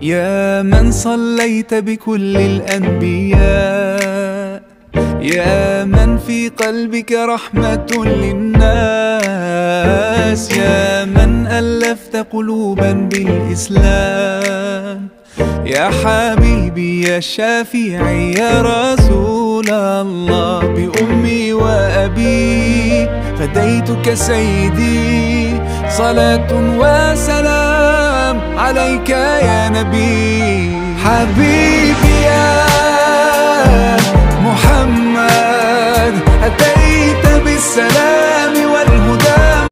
يا من صليت بكل الأنبياء، يا من في قلبك رحمة للناس، يا من ألفت قلوبا بالإسلام، يا حبيبي يا شافعي يا رسول الله، بأمي وأبي فديتك سيدي، صلاة وسلام عليك يا نبي. حبيبي يا محمد أتيت بالسلام